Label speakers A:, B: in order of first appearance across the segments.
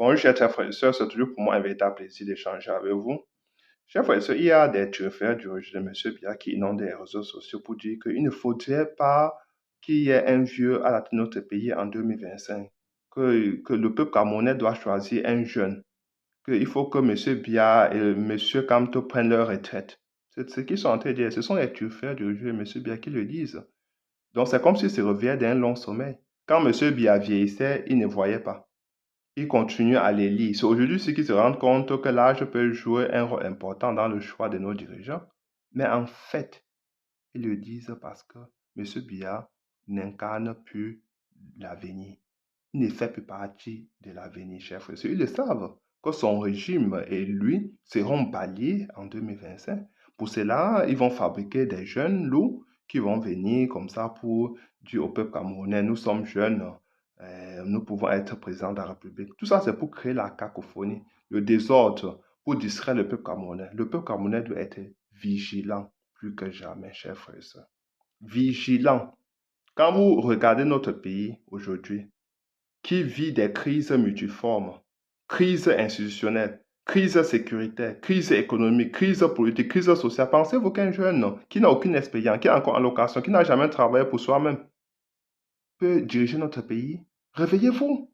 A: Bonjour, chers frères et sœurs, c'est toujours pour moi un véritable plaisir d'échanger avec vous. Chers frères et sœurs, il y a des turfeurs du régime de M. Biya qui inondent les réseaux sociaux pour dire qu'il ne faudrait pas qu'il y ait un vieux à la tête de notre pays en 2025, que le peuple camerounais doit choisir un jeune, qu'il faut que M. Biya et M. Kamto prennent leur retraite. C'est ce qu'ils sont en train de dire. Ce sont les turfeurs du régime de M. Biya qui le disent. Donc c'est comme s'ils se réveillaient d'un long sommeil. Quand M. Biya vieillissait, il ne voyait pas. Ils continuent à les lire. C'est aujourd'hui qu'ils se rendent compte que l'âge peut jouer un rôle important dans le choix de nos dirigeants. Mais en fait, ils le disent parce que M. Biya n'incarne plus l'avenir. Il ne fait plus partie de l'avenir, chers frères. Ils le savent que son régime et lui seront balayés en 2025. Pour cela, ils vont fabriquer des jeunes loups qui vont venir comme ça pour dire au peuple camerounais, nous sommes jeunes, nous pouvons être présidents de la République. Tout ça, c'est pour créer la cacophonie, le désordre, pour distraire le peuple camerounais. Le peuple camerounais doit être vigilant plus que jamais, chers frères et sœurs. Vigilant. Quand vous regardez notre pays aujourd'hui, qui vit des crises multiformes, crise institutionnelle, crise sécuritaire, crise économique, crise politique, crise sociale. Pensez-vous qu'un jeune qui n'a aucune expérience, qui est encore en location, qui n'a jamais travaillé pour soi-même, peut diriger notre pays? Réveillez-vous.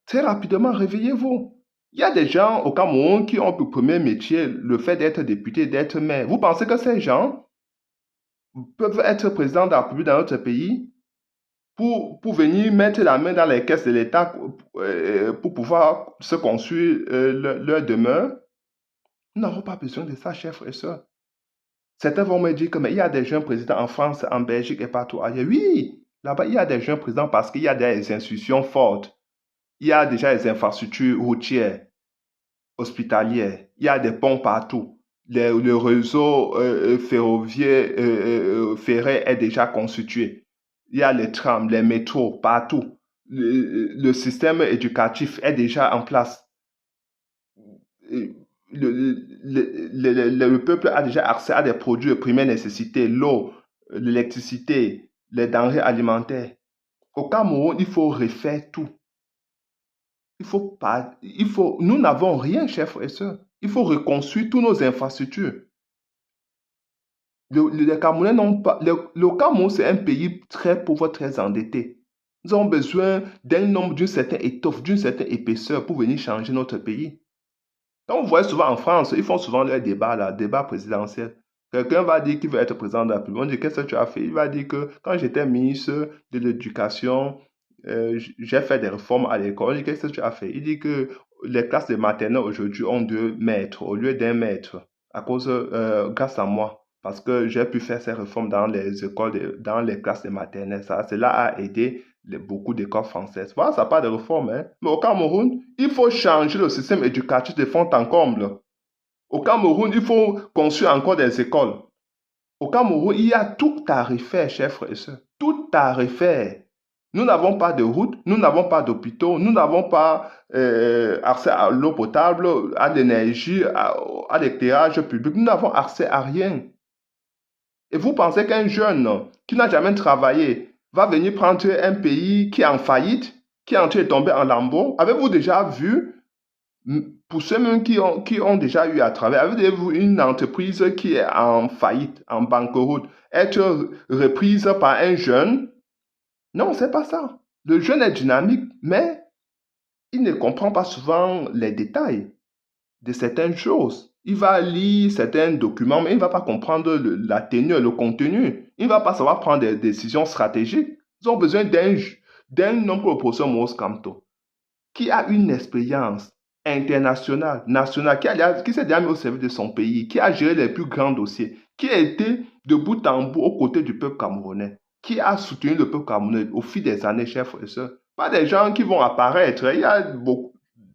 A: Très rapidement, réveillez-vous. Il y a des gens au Cameroun qui ont pour premier métier le fait d'être député, d'être maire. Vous pensez que ces gens peuvent être présidents de la République dans notre pays pour venir mettre la main dans les caisses de l'État pour pouvoir se construire leur demeure? Nous n'avons pas besoin de ça, chers frères et sœurs. Certains vont me dire que mais il y a des jeunes présidents en France, en Belgique et partout ailleurs. Oui, là-bas, il y a des jeunes présidents parce qu'il y a des institutions fortes. Il y a déjà des infrastructures routières, hospitalières. Il y a des ponts partout. Le réseau ferroviaire, ferré est déjà constitué. Il y a les trams, les métros partout. Le système éducatif est déjà en place. Le, le peuple a déjà accès à des produits de première nécessité, l'eau, l'électricité, les denrées alimentaires. Au Cameroun, il faut refaire tout. Nous n'avons rien, chers frères et sœurs. Il faut reconstruire toutes nos infrastructures. Les Camerounais n'ont pas. Le Cameroun, c'est un pays très pauvre, très endetté. Nous avons besoin d'un nombre, d'une certaine étoffe, d'une certaine épaisseur pour venir changer notre pays. Quand vous voyez souvent en France, ils font souvent leur débat, là, débat présidentiel. Quelqu'un va dire qu'il veut être président de la République. On dit, qu'est-ce que tu as fait? Il va dire que quand j'étais ministre de l'Éducation, j'ai fait des réformes à l'école. On dit, qu'est-ce que tu as fait? Il dit que les classes de maternelle aujourd'hui ont 2 maîtres au lieu d'un maître, grâce à moi. Parce que j'ai pu faire ces réformes dans les écoles, dans les classes de maternelle. Cela a aidé beaucoup d'écoles françaises. Voilà, ça n'a pas de réforme, hein. Mais au Cameroun, il faut changer le système éducatif de fond en comble. Au Cameroun, il faut construire encore des écoles. Au Cameroun, il y a tout à refaire, chers frères et sœurs. Tout à refaire. Nous n'avons pas de route, nous n'avons pas d'hôpitaux, nous n'avons pas accès à l'eau potable, à l'énergie, à l'éclairage public. Nous n'avons accès à rien. Et vous pensez qu'un jeune qui n'a jamais travaillé va venir prendre un pays qui est en faillite, qui est en train de tomber en lambeaux? Avez-vous déjà vu, pour ceux-mêmes qui ont déjà eu à travailler, avez-vous une entreprise qui est en faillite, en banqueroute, être reprise par un jeune? Non, c'est pas ça. Le jeune est dynamique, mais il ne comprend pas souvent les détails de certaines choses. Il va lire certains documents, mais il ne va pas comprendre la tenue, le contenu. Il ne va pas savoir prendre des décisions stratégiques. Ils ont besoin d'un homme comme le professeur Maurice Kamto, qui a une expérience internationale, nationale, qui s'est déjà mis au service de son pays, qui a géré les plus grands dossiers, qui a été de bout en bout aux côtés du peuple camerounais, qui a soutenu le peuple camerounais au fil des années, chers frères et sœurs. Pas des gens qui vont apparaître. Il y a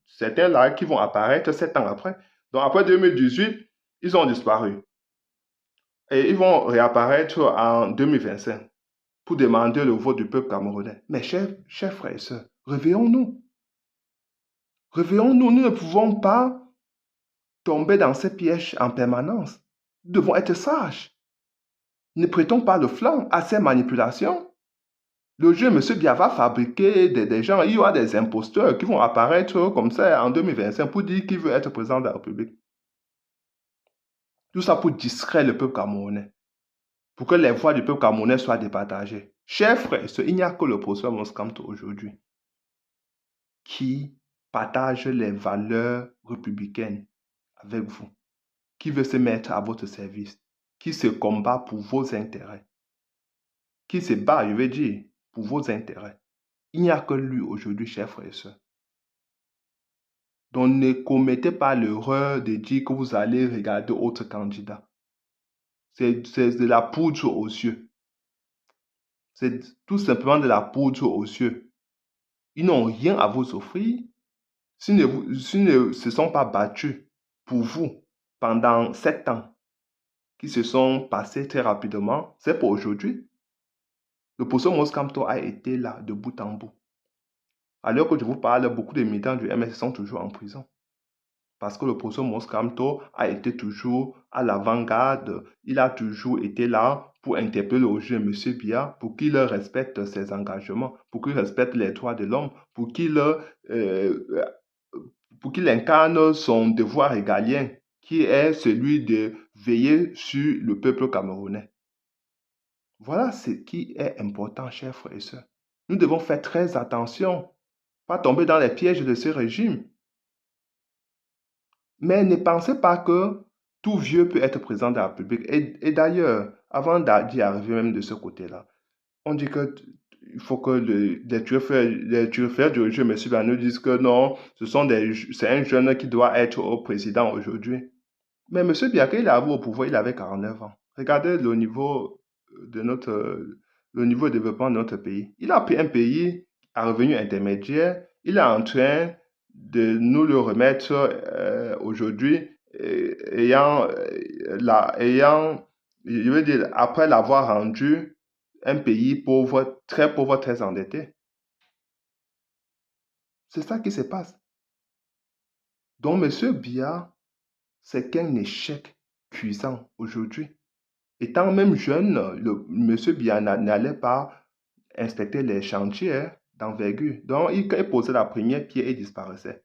A: certains là qui vont apparaître 7 ans après. Donc après 2018, ils ont disparu. Et ils vont réapparaître en 2025 pour demander le vote du peuple camerounais. Mais chers frères et sœurs, réveillons-nous. Réveillons-nous, nous ne pouvons pas tomber dans ces pièges en permanence. Nous devons être sages. Ne prêtons pas le flanc à ces manipulations. Le jeu M. Biya va fabriquer des gens, il y aura des imposteurs qui vont apparaître comme ça en 2025 pour dire qu'il veut être président de la République. Tout ça pour distraire le peuple camerounais, pour que les voix du peuple camerounais soient départagées. Chers frères, il n'y a que le professeur Moskamto aujourd'hui qui partage les valeurs républicaines avec vous, qui veut se mettre à votre service, qui se combat pour vos intérêts, qui se bat, je veux dire, pour vos intérêts. Il n'y a que lui aujourd'hui, chers frères et sœurs. Donc ne commettez pas l'erreur de dire que vous allez regarder autre candidat. C'est de la poudre aux yeux. C'est tout simplement de la poudre aux yeux. Ils n'ont rien à vous offrir. S'ils ne se sont pas battus pour vous pendant 7 ans, qui se sont passés très rapidement, c'est pour aujourd'hui. Le professeur Moskamto a été là de bout en bout. Alors que je vous parle, beaucoup de militants du MS sont toujours en prison. Parce que le professeur Moskamto a été toujours à l'avant-garde. Il a toujours été là pour interpeller au jeu M. Biya, pour qu'il respecte ses engagements, pour qu'il respecte les droits de l'homme, pour qu'il incarne son devoir régalien, qui est celui de veiller sur le peuple camerounais. Voilà ce qui est important, chers frères et sœurs. Nous devons faire très attention, pas tomber dans les pièges de ce régime. Mais ne pensez pas que tout vieux peut être président de la République. Et d'ailleurs, avant d'y arriver même de ce côté-là, on dit que il faut que les turfeurs du régime, M. Banou, disent que non, c'est un jeune qui doit être au président aujourd'hui. Mais M. Biaka, il est arrivé au pouvoir, il avait 49 ans. Regardez le niveau le niveau de développement de notre pays. Il a pris un pays à revenu intermédiaire, il est en train de nous le remettre aujourd'hui, je veux dire, après l'avoir rendu un pays pauvre, très endetté. C'est ça qui se passe. Donc, M. Biya, c'est qu'un échec cuisant aujourd'hui. Étant même jeune, M. Biya n'allait pas inspecter les chantiers d'envergure. Donc, quand il posait la première pierre, il disparaissait.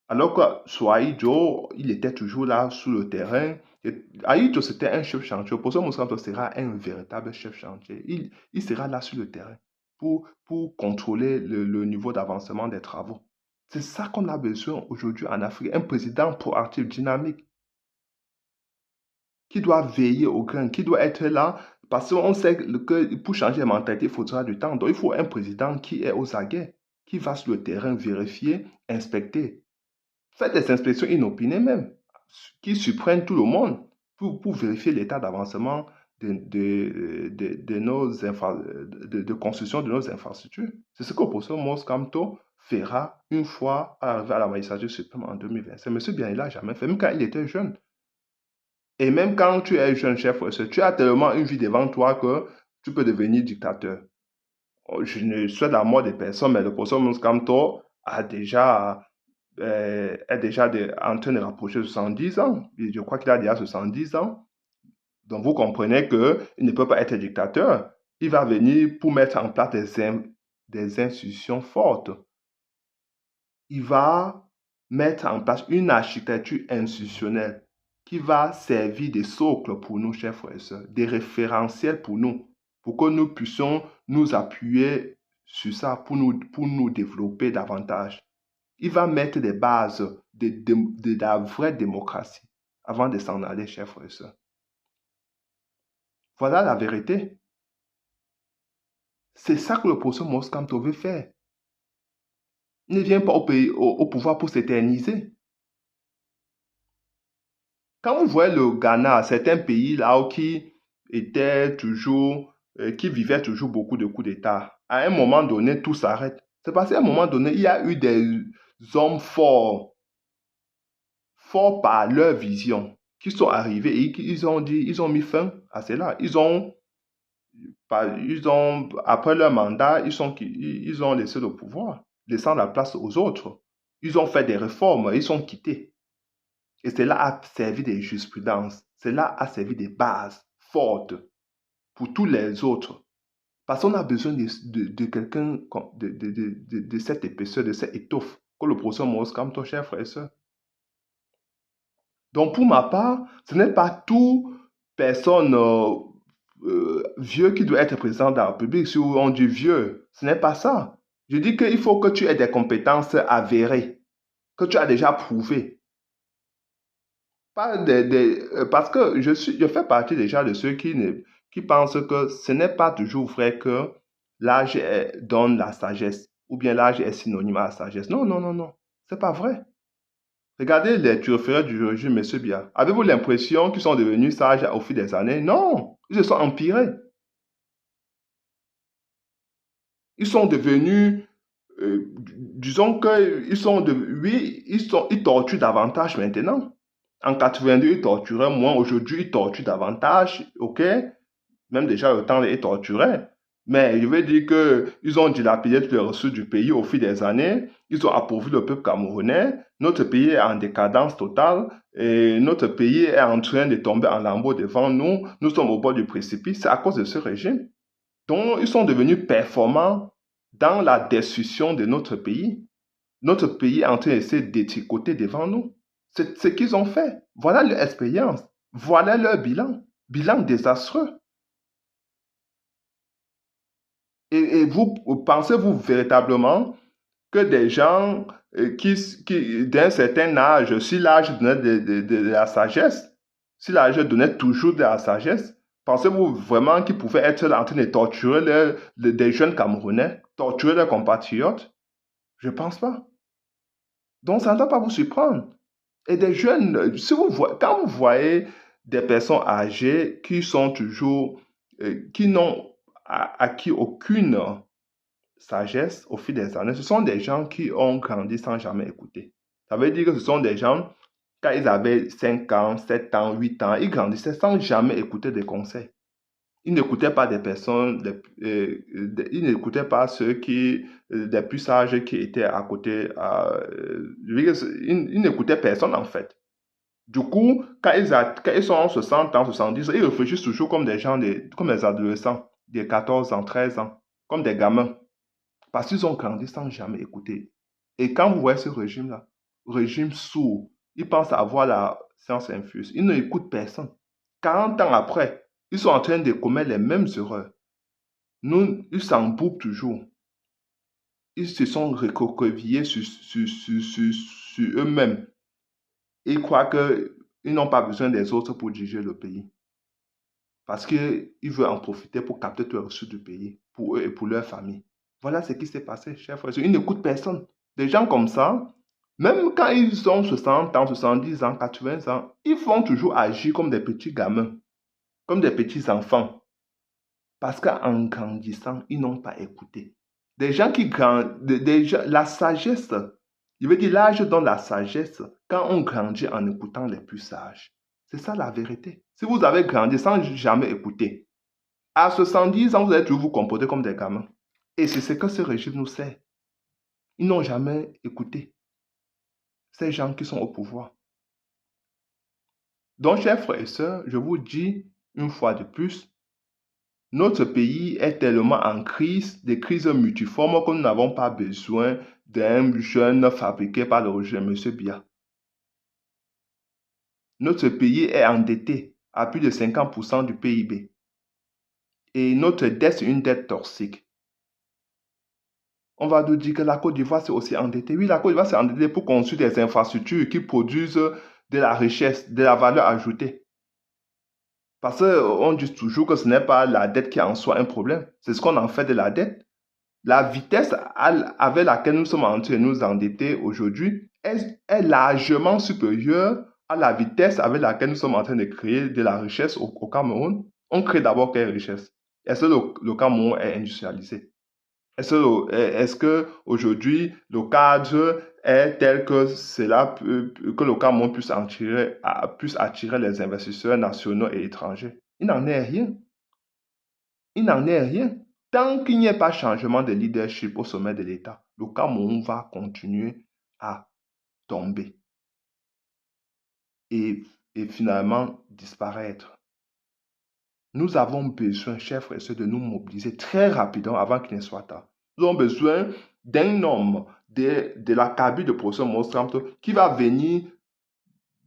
A: Alors que Swaijo, il était toujours là sur le terrain. Aïdjo, c'était un chef chantier. Pour ça, Moussanto sera un véritable chef chantier. Il sera là sur le terrain pour contrôler le niveau d'avancement des travaux. C'est ça qu'on a besoin aujourd'hui en Afrique. Un président proactif, dynamique, qui doit veiller au grain, qui doit être là, parce qu'on sait que pour changer la mentalité, il faudra du temps. Donc, il faut un président qui est aux aguets, qui va sur le terrain vérifier, inspecter, faire des inspections inopinées même, qui surprennent tout le monde pour vérifier l'état d'avancement de construction de nos infrastructures. C'est ce que le professeur Moskamto fera une fois arrivé à la magistrature suprême en 2025. Monsieur Bien, il n'a jamais fait, même quand il était jeune. Et même quand tu es jeune chef, tu as tellement une vie devant toi que tu peux devenir dictateur. Je ne souhaite la mort de personne, mais le professeur Moskamto est déjà en train de rapprocher 70 ans. Je crois qu'il a déjà 70 ans. Donc vous comprenez qu'il ne peut pas être dictateur. Il va venir pour mettre en place des institutions fortes. Il va mettre en place une architecture institutionnelle qui va servir de socle pour nous, chers frères et sœurs, des référentiels pour nous, pour que nous puissions nous appuyer sur ça pour nous développer davantage. Il va mettre des bases de la vraie démocratie avant de s'en aller, chers frères et sœurs. Voilà la vérité. C'est ça que le professeur Moskamto veut faire. Il ne vient pas au pouvoir pour s'éterniser. Quand vous voyez le Ghana, c'est un pays là qui qui vivait toujours beaucoup de coups d'État. À un moment donné, tout s'arrête. C'est parce qu'à un moment donné, il y a eu des hommes forts par leur vision, qui sont arrivés et ils ont mis fin à cela. Après leur mandat, ils ont laissé le pouvoir, laissant la place aux autres. Ils ont fait des réformes, ils sont quittés. Et cela a servi de jurisprudence. Cela a servi de base forte pour tous les autres. Parce qu'on a besoin de quelqu'un de cette épaisseur, de cette étoffe, que le professeur Maurice Kamto, cher frère et soeur. Donc, pour ma part, ce n'est pas tout personne vieux qui doit être président de la République. Si on dit vieux, ce n'est pas ça. Je dis qu'il faut que tu aies des compétences avérées, que tu as déjà prouvées. Pas parce que je fais partie déjà de ceux qui pensent que ce n'est pas toujours vrai que l'âge donne la sagesse, ou bien l'âge est synonyme à la sagesse. Non, non, non, non. C'est pas vrai. Regardez les turfeurs du régime, M. Biya. Avez-vous l'impression qu'ils sont devenus sages au fil des années? Non, ils se sont empirés. Ils sont devenus, disons qu'ils sont de, oui, ils torturent davantage maintenant. En 82, ils torturaient moins. Aujourd'hui, ils torturent davantage, ok? Même déjà, le temps, ils torturaient. Mais je veux dire qu'ils ont dilapidé tous les ressources du pays au fil des années. Ils ont appauvri le peuple camerounais. Notre pays est en décadence totale. Et notre pays est en train de tomber en lambeaux devant nous. Nous sommes au bord du précipice. C'est à cause de ce régime. Donc, ils sont devenus performants dans la destruction de notre pays. Notre pays est en train d'essayer de détricoter devant nous. C'est ce qu'ils ont fait. Voilà leur expérience. Voilà leur bilan. Bilan désastreux. Et vous pensez-vous véritablement que des gens d'un certain âge, si l'âge donnait de la sagesse, si l'âge donnait toujours de la sagesse, pensez-vous vraiment qu'ils pouvaient être là en train de torturer des jeunes Camerounais, torturer leurs compatriotes? Je ne pense pas. Donc, ça ne doit pas vous surprendre. Et des jeunes, si quand vous voyez des personnes âgées qui sont toujours, qui n'ont acquis aucune sagesse au fil des années, ce sont des gens qui ont grandi sans jamais écouter. Ça veut dire que ce sont des gens, quand ils avaient 5 ans, 7 ans, 8 ans, ils grandissaient sans jamais écouter des conseils. Ils n'écoutaient pas des personnes, ils n'écoutaient pas ceux des plus sages qui étaient à côté. Ils n'écoutaient personne en fait. Du coup, quand ils sont en 60 ans, 70 ans, ils réfléchissent toujours comme des gens, comme des adolescents, des 14 ans, 13 ans, comme des gamins. Parce qu'ils ont grandi sans jamais écouter. Et quand vous voyez ce régime-là, régime sourd, ils pensent avoir la science infuse. Ils n'écoutent personne. 40 ans après, ils sont en train de commettre les mêmes erreurs. Nous, ils s'embourbent toujours. Ils se sont recroquevillés sur eux-mêmes. Ils croient qu'ils n'ont pas besoin des autres pour diriger le pays. Parce qu'ils veulent en profiter pour capter tous les ressources du pays, pour eux et pour leur famille. Voilà ce qui s'est passé, chers frères. Ils n'écoutent personne. Des gens comme ça, même quand ils ont 60 ans, 70 ans, 80 ans, ils font toujours agir comme des petits gamins, comme des petits enfants. Parce qu'en grandissant, ils n'ont pas écouté. Des gens qui grandissent, la sagesse, je veux dire, l'âge donne la sagesse quand on grandit en écoutant les plus sages. C'est ça la vérité. Si vous avez grandi sans jamais écouter, à 70 ans, vous allez toujours vous comporter comme des gamins. Et c'est ce que ce régime nous sait. Ils n'ont jamais écouté ces gens qui sont au pouvoir. Donc, chers frères et sœurs, je vous dis une fois de plus, notre pays est tellement en crise, des crises multiformes, que nous n'avons pas besoin d'un jeune fabriqué par le régime, M. Biya. Notre pays est endetté à plus de 50% du PIB. Et notre dette, c'est une dette toxique. On va nous dire que la Côte d'Ivoire s'est aussi endettée. Oui, la Côte d'Ivoire s'est endettée pour construire des infrastructures qui produisent de la richesse, de la valeur ajoutée. Parce qu'on dit toujours que ce n'est pas la dette qui est en soi un problème. C'est ce qu'on en fait de la dette. La vitesse avec laquelle nous sommes en train de nous endetter aujourd'hui est largement supérieure à la vitesse avec laquelle nous sommes en train de créer de la richesse au Cameroun. On crée d'abord quelle richesse? Est-ce que le Cameroun est industrialisé? Est-ce que aujourd'hui le cadre est tel que que le Cameroun puisse attirer les investisseurs nationaux et étrangers? Il n'en est rien. Il n'en est rien. Tant qu'il n'y ait pas changement de leadership au sommet de l'État, le Cameroun va continuer à tomber et finalement disparaître. Nous avons besoin, chers frères et sœurs, de nous mobiliser très rapidement avant qu'il ne soit tard. Nous avons besoin d'un homme de la cabine de professeur Mostramp qui va venir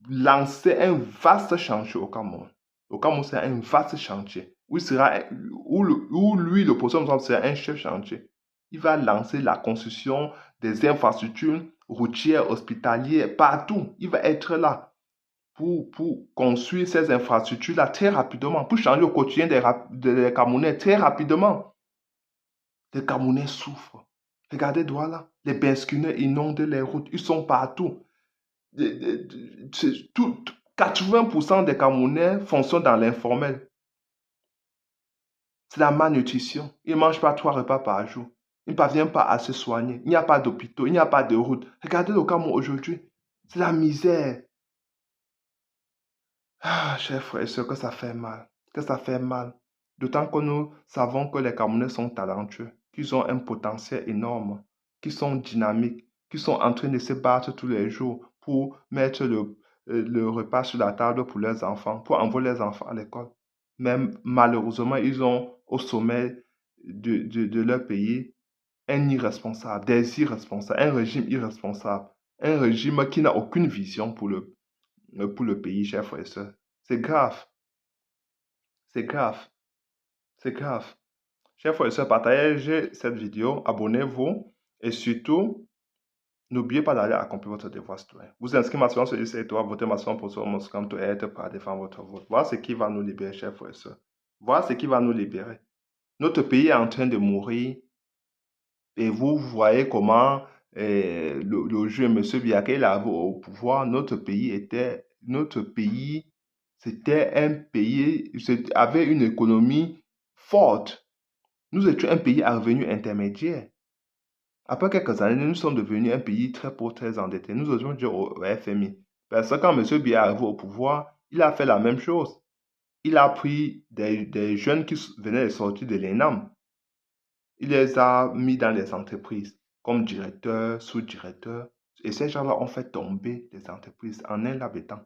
A: lancer un vaste chantier au Cameroun. Au Cameroun, c'est un vaste chantier où, lui, le professeur Mostramp, sera un chef chantier. Il va lancer la construction des infrastructures routières, hospitalières, partout. Il va être là pour construire ces infrastructures-là très rapidement, pour changer le quotidien des Camerounais très rapidement. Les Camerounais souffrent. Regardez Douala, les Beskineux inondent les routes, ils sont partout. 80% des Camerounais fonctionnent dans l'informel. C'est la malnutrition. Ils ne mangent pas 3 repas par jour. Ils ne parviennent pas à se soigner. Il n'y a pas d'hôpitaux, il n'y a pas de route. Regardez le Cameroun aujourd'hui. C'est la misère. Ah, chers frères et sœurs, que ça fait mal. Que ça fait mal. D'autant que nous savons que les Camerounais sont talentueux, qu'ils ont un potentiel énorme, qu'ils sont dynamiques, qu'ils sont en train de se battre tous les jours pour mettre le repas sur la table pour leurs enfants, pour envoyer les enfants à l'école. Même malheureusement, ils ont au sommet de leur pays un irresponsable, des irresponsables, un régime irresponsable, un régime qui n'a aucune vision pour le pays, chers frères et sœurs. C'est grave, c'est grave, c'est grave. Chers frères et sœurs, partagez cette vidéo, abonnez-vous et surtout, n'oubliez pas d'aller accomplir votre devoir citoyen. Vous inscrivez massivement sur ce territoire, votez massivement pour ce Moscam et être prêt à défendre votre vote. Voilà ce qui va nous libérer, chers frères et sœurs. Voilà ce qui va nous libérer. Notre pays est en train de mourir et vous voyez comment le jeu M. Biaké il arrivé au pouvoir. Notre pays, c'était un pays, avait une économie forte. Nous étions un pays à revenu intermédiaire. Après quelques années, nous sommes devenus un pays très pauvre, très endetté. Nous osons dire au FMI. Parce que quand M. Biya est arrivé au pouvoir, il a fait la même chose. Il a pris des jeunes qui venaient de sortir de l'ENAM. Il les a mis dans les entreprises comme directeurs, sous-directeurs. Et ces gens-là ont fait tomber les entreprises en un laps de temps.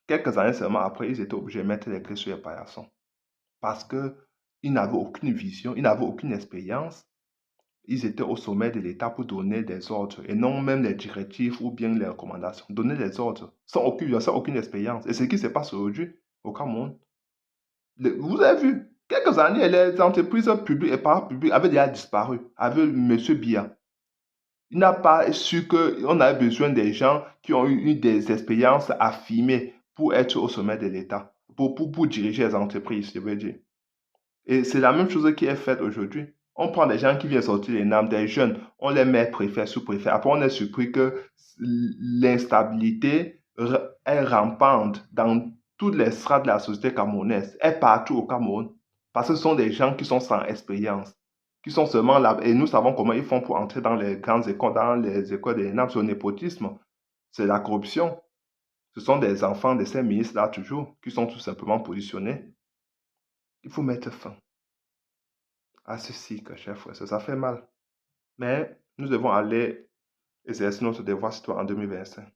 A: Quelques années seulement après, ils étaient obligés de mettre les clés sur les paillassons. Parce qu'ils n'avaient aucune vision, ils n'avaient aucune expérience. Ils étaient au sommet de l'État pour donner des ordres et non même les directives ou bien les recommandations. Donner des ordres sans aucune expérience. Et ce qui se passe aujourd'hui au Cameroun, vous avez vu, quelques années, les entreprises publiques et parapubliques avaient déjà disparu avec M. Biya. Il n'a pas su qu'on avait besoin des gens qui ont eu des expériences affirmées pour être au sommet de l'État, pour diriger les entreprises, je veux dire. Et c'est la même chose qui est faite aujourd'hui. On prend des gens qui viennent sortir les NAM, des jeunes, on les met préfets, sous-préfets. Après, on est surpris que l'instabilité est rampante dans toutes les strates de la société camerounaise, est partout au Cameroun. Parce que ce sont des gens qui sont sans expérience, qui sont seulement là. Et nous savons comment ils font pour entrer dans les grandes écoles, dans les écoles des NAM. C'est le népotisme, c'est la corruption. Ce sont des enfants de ces ministres-là, toujours, qui sont tout simplement positionnés. Il faut mettre fin à ceci, chers frères, ça fait mal. Mais nous devons aller exercer notre devoir citoyen en 2025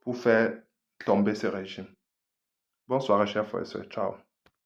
A: pour faire tomber ce régime. Bonsoir, chers frères et sœurs. Ciao.